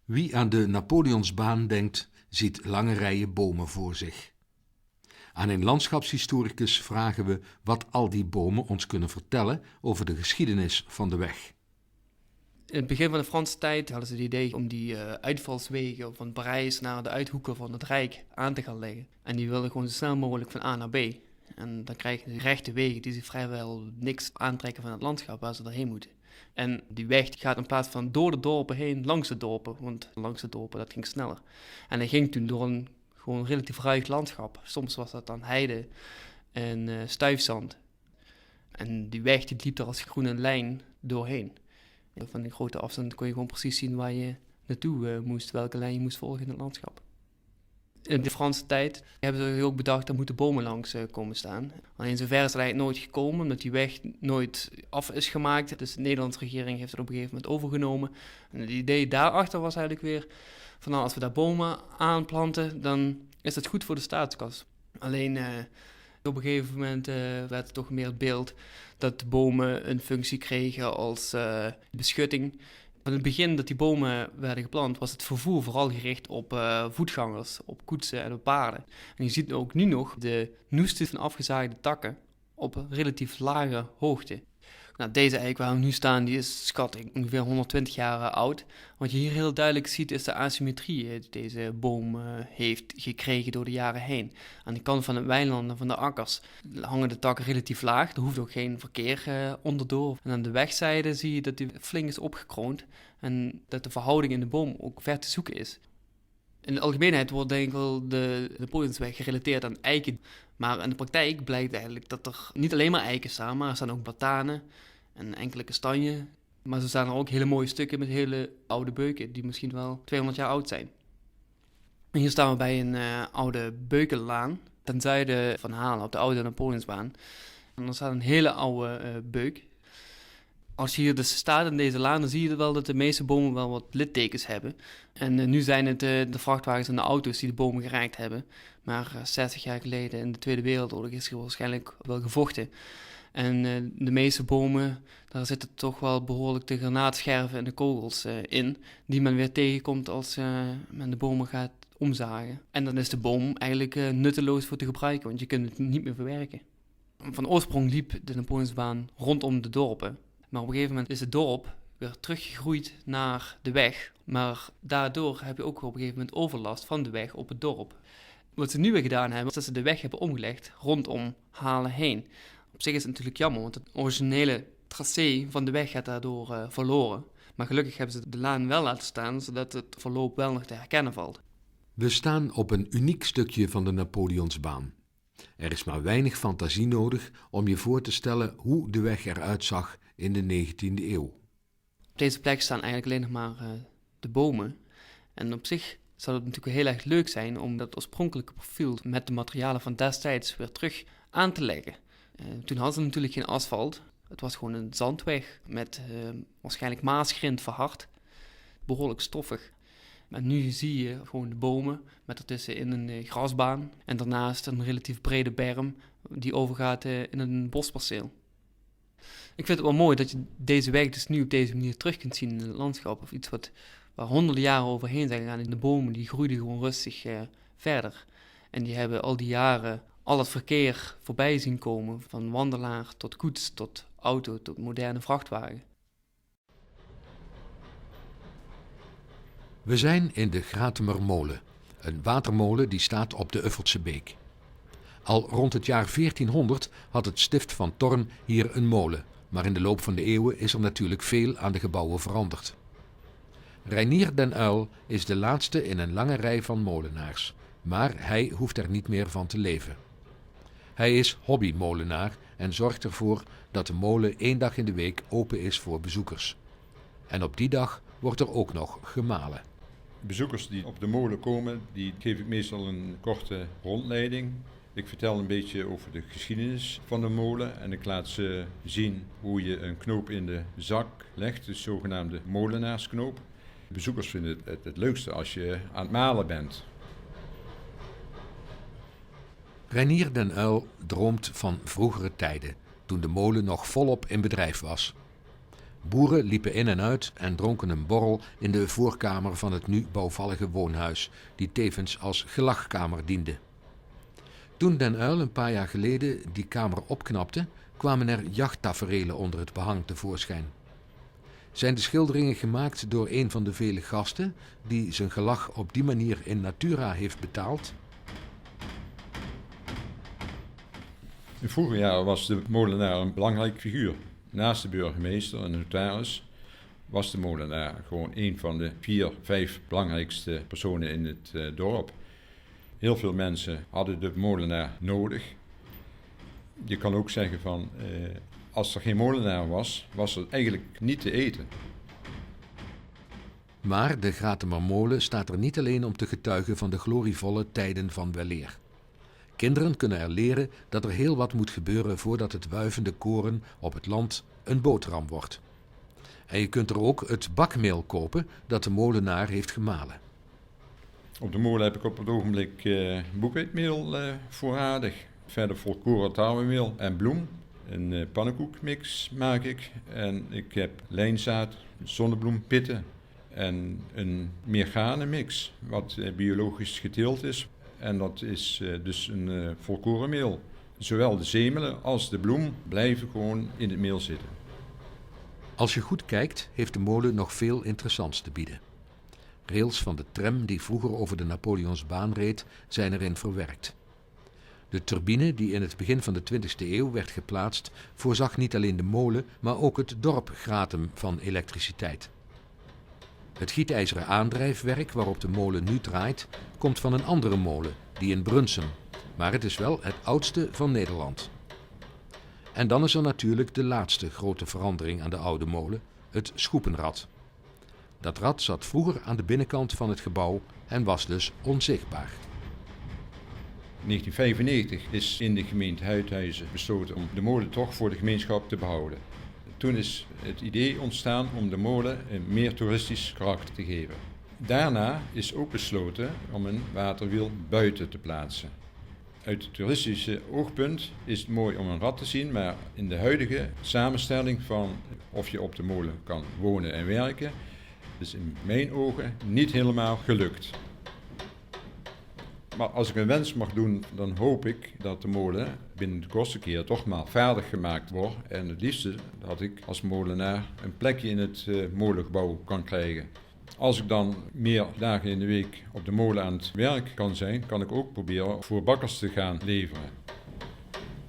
A: Wie aan de Napoleonsbaan denkt, ziet lange rijen bomen voor zich. Aan een landschapshistoricus vragen we wat al die bomen ons kunnen vertellen over de geschiedenis van de weg.
G: In het begin van de Franse tijd hadden ze het idee om die uitvalswegen van Parijs naar de uithoeken van het Rijk aan te gaan leggen. En die wilden gewoon zo snel mogelijk van A naar B. En dan krijg je de rechte wegen die zich vrijwel niks aantrekken van het landschap waar ze doorheen moeten. En die weg gaat in plaats van door de dorpen heen langs de dorpen, want langs de dorpen dat ging sneller. En hij ging toen door een gewoon relatief ruig landschap. Soms was dat dan heide en stuifzand. En die weg die liep er als groene lijn doorheen. En van die grote afstand kon je gewoon precies zien waar je naartoe moest, welke lijn je moest volgen in het landschap. In de Franse tijd hebben ze ook bedacht, er moeten bomen langs komen staan. Alleen zover is het eigenlijk nooit gekomen, omdat die weg nooit af is gemaakt. Dus de Nederlandse regering heeft het op een gegeven moment overgenomen. En het idee daarachter was eigenlijk weer van nou, als we daar bomen aanplanten, dan is dat goed voor de staatskas. Alleen op een gegeven moment werd het toch meer het beeld dat de bomen een functie kregen als beschutting. Van het begin dat die bomen werden geplant was het vervoer vooral gericht op voetgangers, op koetsen en op paarden. En je ziet ook nu nog de noesten van afgezaagde takken op relatief lage hoogte. Nou, deze eik waar we nu staan, die is schatting ongeveer 120 jaar oud. Wat je hier heel duidelijk ziet is de asymmetrie die deze boom heeft gekregen door de jaren heen. Aan de kant van de weilanden, van de akkers, hangen de takken relatief laag. Er hoeft ook geen verkeer onderdoor. En aan de wegzijde zie je dat die flink is opgekroond en dat de verhouding in de boom ook ver te zoeken is. In de algemeenheid wordt denk ik wel de Napoleonsweg gerelateerd aan eiken. Maar in de praktijk blijkt eigenlijk dat er niet alleen maar eiken staan, maar er staan ook platanen en enkele kastanjen. Maar er staan er ook hele mooie stukken met hele oude beuken die misschien wel 200 jaar oud zijn. En hier staan we bij een oude beukenlaan ten zuiden van Halen op de oude Napoleonsbaan. En er staat een hele oude beuk. Als je hier dus staat in deze laan, dan zie je wel dat de meeste bomen wel wat littekens hebben. En nu zijn het de vrachtwagens en de auto's die de bomen geraakt hebben. Maar 60 jaar geleden in de Tweede Wereldoorlog is er waarschijnlijk wel gevochten. En de meeste bomen, daar zitten toch wel behoorlijk de granaatscherven en de kogels in. Die men weer tegenkomt als men de bomen gaat omzagen. En dan is de boom eigenlijk nutteloos voor te gebruiken, want je kunt het niet meer verwerken. Van oorsprong liep de Napoleonsbaan rondom de dorpen. Maar op een gegeven moment is het dorp weer teruggegroeid naar de weg. Maar daardoor heb je ook op een gegeven moment overlast van de weg op het dorp. Wat ze nu weer gedaan hebben, is dat ze de weg hebben omgelegd rondom Halen heen. Op zich is het natuurlijk jammer, want het originele tracé van de weg gaat daardoor verloren. Maar gelukkig hebben ze de laan wel laten staan, zodat het verloop wel nog te herkennen valt.
A: We staan op een uniek stukje van de Napoleonsbaan. Er is maar weinig fantasie nodig om je voor te stellen hoe de weg eruit zag in de 19e eeuw.
G: Op deze plek staan eigenlijk alleen nog maar de bomen. En op zich zou het natuurlijk heel erg leuk zijn om dat oorspronkelijke profiel met de materialen van destijds weer terug aan te leggen. Toen hadden ze natuurlijk geen asfalt. Het was gewoon een zandweg met waarschijnlijk maasgrind verhard. Behoorlijk stoffig. En nu zie je gewoon de bomen met ertussenin een grasbaan. En daarnaast een relatief brede berm die overgaat in een bosperceel. Ik vind het wel mooi dat je deze weg dus nu op deze manier terug kunt zien in het landschap. Of iets waar honderden jaren overheen zijn gegaan. En de bomen die groeiden gewoon rustig verder. En die hebben al die jaren al het verkeer voorbij zien komen. Van wandelaar tot koets, tot auto, tot moderne vrachtwagen.
A: We zijn in de Gratemermolen, een watermolen die staat op de Uffeltse beek. Al rond het jaar 1400 had het stift van Thorn hier een molen, maar in de loop van de eeuwen is er natuurlijk veel aan de gebouwen veranderd. Reinier den Uyl is de laatste in een lange rij van molenaars, maar hij hoeft er niet meer van te leven. Hij is hobbymolenaar en zorgt ervoor dat de molen 1 dag in de week open is voor bezoekers. En op die dag wordt er ook nog gemalen.
H: Bezoekers die op de molen komen, die geef ik meestal een korte rondleiding. Ik vertel een beetje over de geschiedenis van de molen en ik laat ze zien hoe je een knoop in de zak legt, de zogenaamde molenaarsknoop. Bezoekers vinden het leukste als je aan het malen bent.
A: Reinier den Uyl droomt van vroegere tijden, toen de molen nog volop in bedrijf was. Boeren liepen in en uit en dronken een borrel in de voorkamer van het nu bouwvallige woonhuis, die tevens als gelagkamer diende. Toen den Uyl een paar jaar geleden die kamer opknapte, kwamen er jachttaferelen onder het behang tevoorschijn. Zijn de schilderingen gemaakt door een van de vele gasten die zijn gelag op die manier in natura heeft betaald?
H: In vroege jaren was de molenaar een belangrijk figuur. Naast de burgemeester en de notaris was de molenaar gewoon een van de 4, 5 belangrijkste personen in het dorp. Heel veel mensen hadden de molenaar nodig. Je kan ook zeggen van, als er geen molenaar was, was er eigenlijk niet te eten.
A: Maar de Gratemermolen staat er niet alleen om te getuigen van de glorievolle tijden van weleer. Kinderen kunnen er leren dat er heel wat moet gebeuren voordat het wuivende koren op het land een boterham wordt. En je kunt er ook het bakmeel kopen dat de molenaar heeft gemalen.
H: Op de molen heb ik op het ogenblik boekweitmeel voorradig. Verder volkoren tarwemeel en bloem. Een pannenkoekmix maak ik. En ik heb lijnzaad, zonnebloempitten en een meergane mix, wat biologisch geteeld is. En dat is dus een volkorenmeel. Zowel de zemelen als de bloem blijven gewoon in het meel zitten.
A: Als je goed kijkt, heeft de molen nog veel interessants te bieden. Rails van de tram die vroeger over de Napoleonsbaan reed, zijn erin verwerkt. De turbine die in het begin van de 20e eeuw werd geplaatst, voorzag niet alleen de molen, maar ook het dorp Gratum van elektriciteit. Het gietijzeren aandrijfwerk waarop de molen nu draait, komt van een andere molen, die in Brunsum, maar het is wel het oudste van Nederland. En dan is er natuurlijk de laatste grote verandering aan de oude molen, het schoepenrad. Dat rad zat vroeger aan de binnenkant van het gebouw en was dus onzichtbaar.
H: In 1995 is in de gemeente Uithuizen besloten om de molen toch voor de gemeenschap te behouden. Toen is het idee ontstaan om de molen een meer toeristisch karakter te geven. Daarna is ook besloten om een waterwiel buiten te plaatsen. Uit het toeristische oogpunt is het mooi om een rad te zien, maar in de huidige samenstelling van of je op de molen kan wonen en werken, is in mijn ogen niet helemaal gelukt. Maar als ik een wens mag doen, dan hoop ik dat de molen binnen de kortste keer toch maar vaardig gemaakt wordt. En het liefste dat ik als molenaar een plekje in het molengebouw kan krijgen. Als ik dan meer dagen in de week op de molen aan het werk kan zijn, kan ik ook proberen voor bakkers te gaan leveren.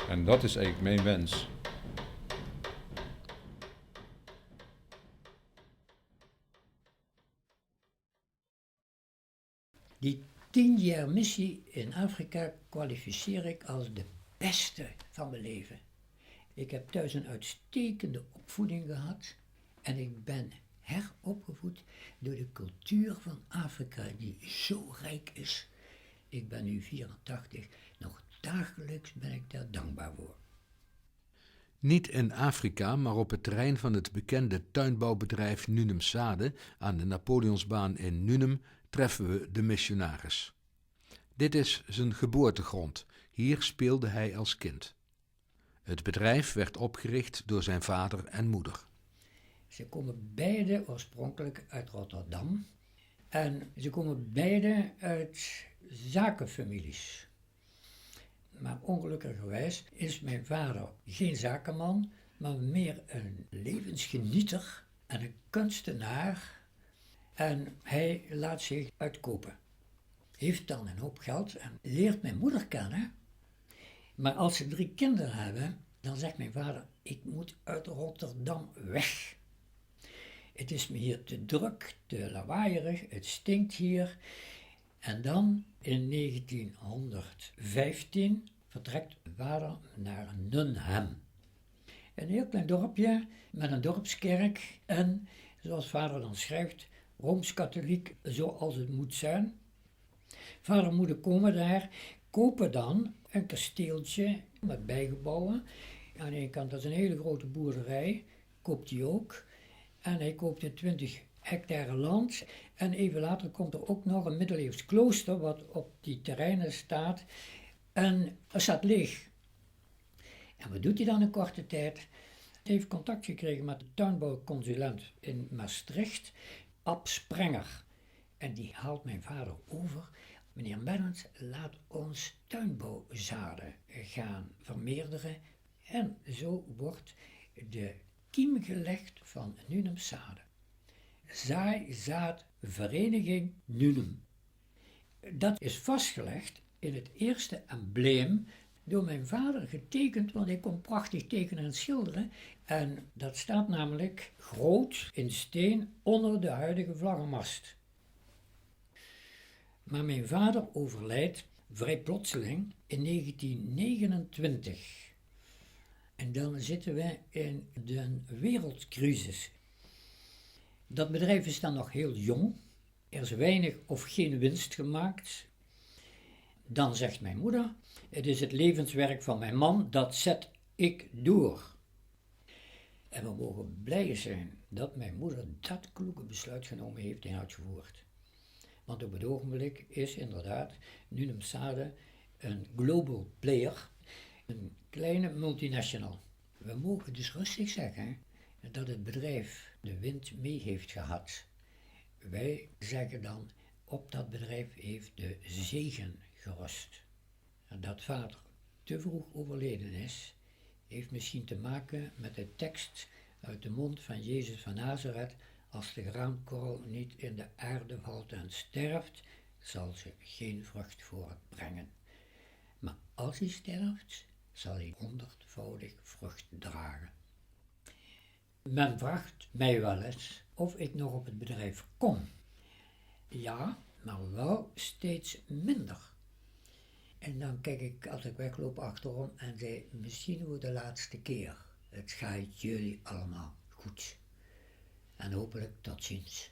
H: En dat is eigenlijk mijn wens.
I: Die 10 jaar missie in Afrika kwalificeer ik als de beste van mijn leven. Ik heb thuis een uitstekende opvoeding gehad en ik ben heropgevoed door de cultuur van Afrika die zo rijk is. Ik ben nu 84, nog dagelijks ben ik daar dankbaar voor.
A: Niet in Afrika, maar op het terrein van het bekende tuinbouwbedrijf Nunum Sade aan de Napoleonsbaan in Nunum treffen we de missionaris. Dit is zijn geboortegrond. Hier speelde hij als kind. Het bedrijf werd opgericht door zijn vader en moeder.
I: Ze komen beide oorspronkelijk uit Rotterdam en ze komen beide uit zakenfamilies. Maar ongelukkigerwijs is mijn vader geen zakenman, maar meer een levensgenieter en een kunstenaar. En hij laat zich uitkopen. Heeft dan een hoop geld en leert mijn moeder kennen. Maar als ze 3 kinderen hebben, dan zegt mijn vader, ik moet uit Rotterdam weg. Het is me hier te druk, te lawaaierig, het stinkt hier. En dan in 1915 vertrekt mijn vader naar Nunhem. Een heel klein dorpje met een dorpskerk en, zoals vader dan schrijft, Rooms-katholiek zoals het moet zijn. Vader en moeder komen daar, kopen dan een kasteeltje met bijgebouwen. Aan de ene kant, dat is een hele grote boerderij, koopt hij ook. En hij koopt een 20 hectare land. En even later komt er ook nog een middeleeuws klooster wat op die terreinen staat. En dat staat leeg. En wat doet hij dan in korte tijd? Hij heeft contact gekregen met de tuinbouwconsulent in Maastricht, Ab Sprenger. En die haalt mijn vader over. Meneer Mertens, laat ons tuinbouwzaden gaan vermeerderen. En zo wordt de kiem gelegd van Nunum Sade. Zaadvereniging Nunum. Dat is vastgelegd in het eerste embleem door mijn vader getekend, want hij kon prachtig tekenen en schilderen. En dat staat namelijk groot in steen onder de huidige vlaggenmast. Maar mijn vader overlijdt vrij plotseling in 1929. En dan zitten we in de wereldcrisis. Dat bedrijf is dan nog heel jong. Er is weinig of geen winst gemaakt. Dan zegt mijn moeder, het is het levenswerk van mijn man, dat zet ik door. En we mogen blij zijn dat mijn moeder dat kloeke besluit genomen heeft en uitgevoerd. Want op het ogenblik is inderdaad Nunum Sade een global player, een kleine multinational. We mogen dus rustig zeggen dat het bedrijf de wind mee heeft gehad. Wij zeggen dan, op dat bedrijf heeft de zegen gerust. En dat vader te vroeg overleden is, heeft misschien te maken met de tekst uit de mond van Jezus van Nazareth: als de graankorrel niet in de aarde valt en sterft, zal ze geen vrucht voortbrengen. Maar als hij sterft, zal hij 100-voudig vrucht dragen. Men vraagt mij wel eens of ik nog op het bedrijf kom. Ja, maar wel steeds minder. En dan kijk ik als ik wegloop achterom en zei, misschien voor de laatste keer. Het gaat jullie allemaal goed. En hopelijk tot ziens.